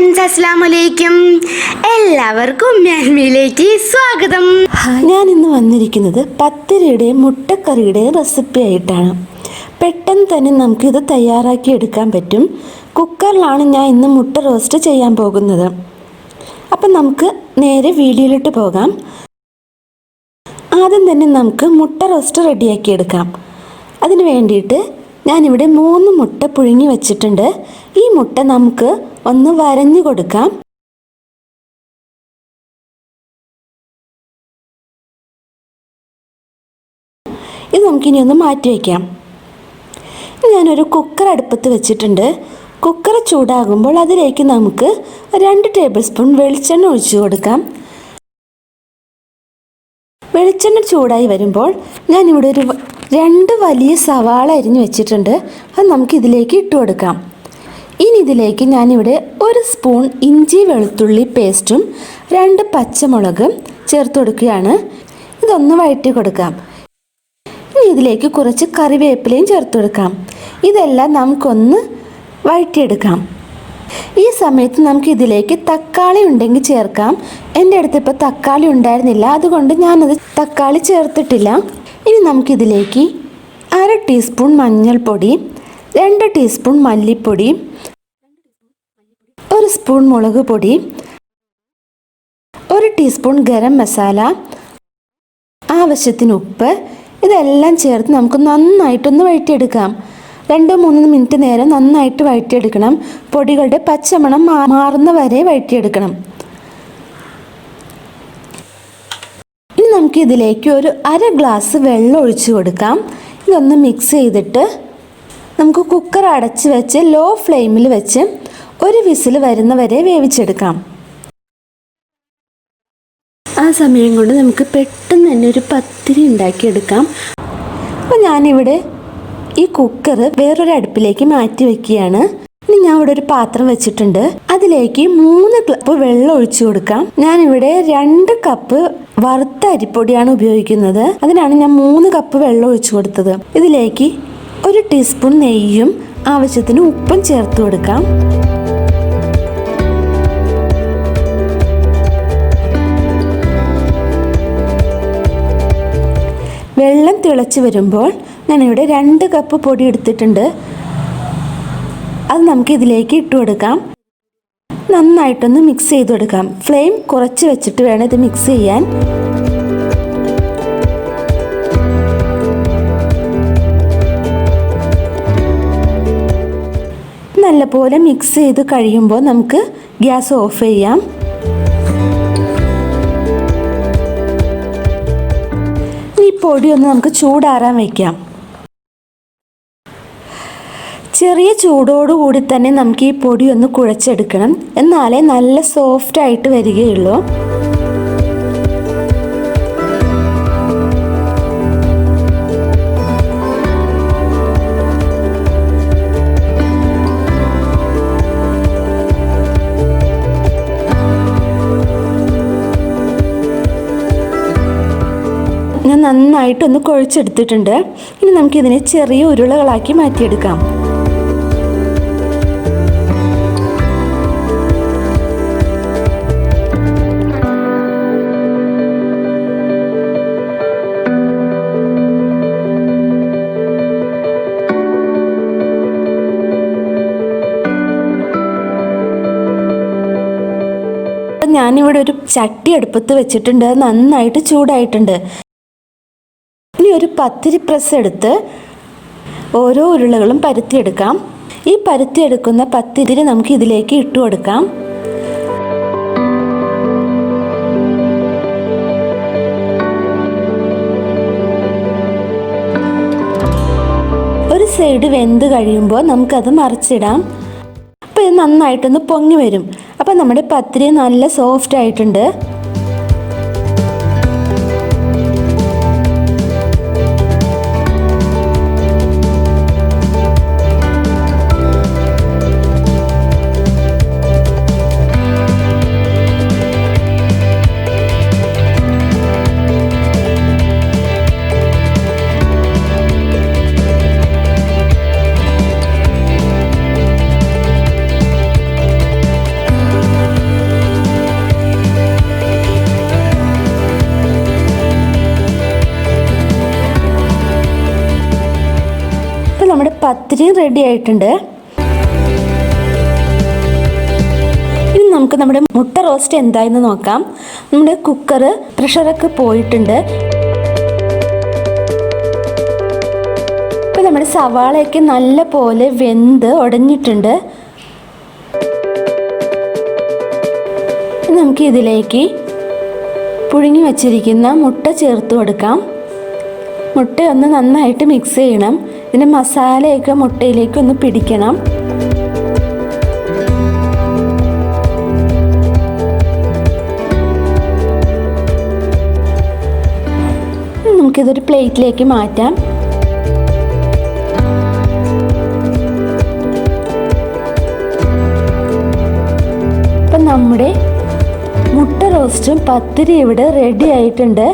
Friends, അസ്സലാമു അലൈക്കും. എല്ലാവർക്കും ഉമ്മാൻമയിലേക്ക് സ്വാഗതം. ഞാൻ ഇന്ന് വന്നിരിക്കുന്നത് പത്തിരിയുടെയും മുട്ടക്കറിയുടെയും റെസിപ്പി ആയിട്ടാണ്. പെട്ടെന്ന് തന്നെ നമുക്കിത് തയ്യാറാക്കി എടുക്കാൻ പറ്റും. കുക്കറിലാണ് ഞാൻ ഇന്ന് മുട്ട റോസ്റ്റ് ചെയ്യാൻ പോകുന്നത്. അപ്പം നമുക്ക് നേരെ വീഡിയോയിലോട്ട് പോകാം. ആദ്യം തന്നെ നമുക്ക് മുട്ട റോസ്റ്റ് റെഡിയാക്കി എടുക്കാം. അതിന് വേണ്ടിയിട്ട് ഞാനിവിടെ 3 മുട്ട പുഴുങ്ങി വെച്ചിട്ടുണ്ട്. ഈ മുട്ട നമുക്ക് ഒന്ന് വരഞ്ഞു കൊടുക്കാം. ഇത് നമുക്കിനി ഒന്ന് മാറ്റി വയ്ക്കാം. ഞാനൊരു കുക്കർ അടുപ്പത്ത് വെച്ചിട്ടുണ്ട്. കുക്കർ ചൂടാകുമ്പോൾ അതിലേക്ക് നമുക്ക് 2 ടേബിൾ സ്പൂൺ വെളിച്ചെണ്ണ ഒഴിച്ചു കൊടുക്കാം. വെളിച്ചെണ്ണ ചൂടായി വരുമ്പോൾ ഞാനിവിടെ 2 വലിയ സവാള അരിഞ്ഞു വെച്ചിട്ടുണ്ട്. അത് നമുക്ക് ഇതിലേക്ക് ഇട്ട് കൊടുക്കാം. ഇനി ഇതിലേക്ക് ഞാനിവിടെ 1 സ്പൂൺ ഇഞ്ചി വെളുത്തുള്ളി പേസ്റ്റും 2 പച്ചമുളകും ചേർത്ത് കൊടുക്കുകയാണ്. ഇതൊന്ന് വഴറ്റി കൊടുക്കാം. ഇനി ഇതിലേക്ക് കുറച്ച് കറിവേപ്പിലയും ചേർത്ത് കൊടുക്കാം. ഇതെല്ലാം നമുക്കൊന്ന് വഴറ്റിയെടുക്കാം. ഈ സമയത്ത് നമുക്ക് ഇതിലേക്ക് തക്കാളി ഉണ്ടെങ്കിൽ ചേർക്കാം. എൻ്റെ അടുത്ത് ഇപ്പോൾ തക്കാളി ഉണ്ടായിരുന്നില്ല, അതുകൊണ്ട് ഞാനത് തക്കാളി ചേർത്തിട്ടില്ല. ഇനി നമുക്കിതിലേക്ക് 1/2 ടീസ്പൂൺ മഞ്ഞൾപ്പൊടി, 2 ടീസ്പൂൺ മല്ലിപ്പൊടി, 1 സ്പൂൺ മുളക് പൊടി, 1 ടീസ്പൂൺ ഗരം മസാല, ആവശ്യത്തിന് ഉപ്പ്, ഇതെല്ലാം ചേർത്ത് നമുക്ക് നന്നായിട്ടൊന്ന് വഴറ്റിയെടുക്കാം. 2-3 മിനിറ്റ് നേരം നന്നായിട്ട് വഴറ്റിയെടുക്കണം. പൊടികളുടെ പച്ചമണം മാറുന്ന വരെ വഴറ്റിയെടുക്കണം. ഇനി നമുക്ക് ഇതിലേക്ക് ഒരു 1/2 ഗ്ലാസ് വെള്ളം ഒഴിച്ചു കൊടുക്കാം. ഇതൊന്ന് മിക്സ് ചെയ്തിട്ട് നമുക്ക് കുക്കർ അടച്ച് വെച്ച് ലോ ഫ്ലെയിമിൽ വെച്ച് 1 വിസിൽ വരുന്നവരെ വേവിച്ചെടുക്കാം. ആ സമയം കൊണ്ട് നമുക്ക് പെട്ടെന്ന് തന്നെ ഒരു പത്തിരി ഉണ്ടാക്കിയെടുക്കാം. അപ്പോൾ ഞാനിവിടെ ഈ കുക്കർ വേറൊരു അടുപ്പിലേക്ക് മാറ്റി വെക്കുകയാണ്. ഇനി ഞാൻ ഇവിടെ ഒരു പാത്രം വെച്ചിട്ടുണ്ട്. അതിലേക്ക് 3 കപ്പ് വെള്ളം ഒഴിച്ചു കൊടുക്കാം. ഞാനിവിടെ 2 കപ്പ് വറുത്ത അരിപ്പൊടിയാണ് ഉപയോഗിക്കുന്നത്. അതിനാണ് ഞാൻ 3 കപ്പ് വെള്ളം ഒഴിച്ചു കൊടുത്തത്. ഇതിലേക്ക് 1 ടീസ്പൂൺ നെയ്യും ആവശ്യത്തിന് ഉപ്പും ചേർത്ത് കൊടുക്കാം. വെള്ളം തിളച്ച് വരുമ്പോൾ ഞാനിവിടെ 2 കപ്പ് പൊടി എടുത്തിട്ടുണ്ട്. അത് നമുക്ക് ഇതിലേക്ക് ഇട്ട് കൊടുക്കാം. നന്നായിട്ടൊന്ന് മിക്സ് ചെയ്ത് കൊടുക്കാം. ഫ്ലെയിം കുറച്ച് വെച്ചിട്ട് വേണം ഇത് മിക്സ് ചെയ്യാൻ. നല്ലപോലെ മിക്സ് ചെയ്ത് കഴിയുമ്പോൾ നമുക്ക് ഗ്യാസ് ഓഫ് ചെയ്യാം. ഈ പൊടി ഒന്ന് നമുക്ക് ചൂടാറാൻ വയ്ക്കാം. ചെറിയ ചൂടോടുകൂടി തന്നെ നമുക്ക് ഈ പൊടി ഒന്ന് കുഴച്ചെടുക്കണം. എന്നാലേ നല്ല സോഫ്റ്റ് ആയിട്ട് വരികയുള്ളൂ. ഞാൻ നന്നായിട്ടൊന്ന് കുഴച്ചെടുത്തിട്ടുണ്ട്. ഇനി നമുക്കിതിനെ ചെറിയ ഉരുളകളാക്കി മാറ്റിയെടുക്കാം. ഞാനിവിടെ ഒരു ചട്ടി അടുപ്പത്ത് വെച്ചിട്ടുണ്ട്. നന്നായിട്ട് ചൂടായിട്ടുണ്ട്. ഇനി ഒരു പത്തിരി പ്രസ് എടുത്ത് ഓരോ ഉരുളകളും പരത്തിയെടുക്കാം. ഈ പരത്തിയെടുക്കുന്ന പത്തിരി നമുക്ക് ഇതിലേക്ക് ഇട്ട് കൊടുക്കാം. ഒരു സൈഡ് വെന്ത് കഴിയുമ്പോൾ നമുക്കത് മറിച്ചിടാം. അപ്പോൾ ഇത് നന്നായിട്ടൊന്ന് പൊങ്ങി വരും. അപ്പോൾ നമ്മുടെ പത്തിരി നല്ല സോഫ്റ്റ് ആയിട്ടുണ്ട്. പത്തിരിയും റെഡി ആയിട്ടുണ്ട്. ഇനി നമുക്ക് നമ്മുടെ മുട്ട റോസ്റ്റ് എന്തായെന്ന് നോക്കാം. നമ്മുടെ കുക്കർ പ്രഷറൊക്കെ പോയിട്ടുണ്ട്. ഇപ്പം നമ്മുടെ സവാളയൊക്കെ നല്ല പോലെ വെന്ത് ഉടഞ്ഞിട്ടുണ്ട്. നമുക്ക് ഇതിലേക്ക് പുഴുങ്ങി വച്ചിരിക്കുന്ന മുട്ട ചേർത്ത് കൊടുക്കാം. മുട്ട ഒന്ന് നന്നായിട്ട് മിക്സ് ചെയ്യണം. ഇതിൻ്റെ മസാലയൊക്കെ മുട്ടയിലേക്ക് ഒന്ന് പിടിക്കണം. നമുക്കിതൊരു പ്ലേറ്റിലേക്ക് മാറ്റാം. ഇപ്പം നമ്മുടെ മുട്ട റോസ്റ്റും പത്തിരി ഇവിടെ റെഡി ആയിട്ടുണ്ട്.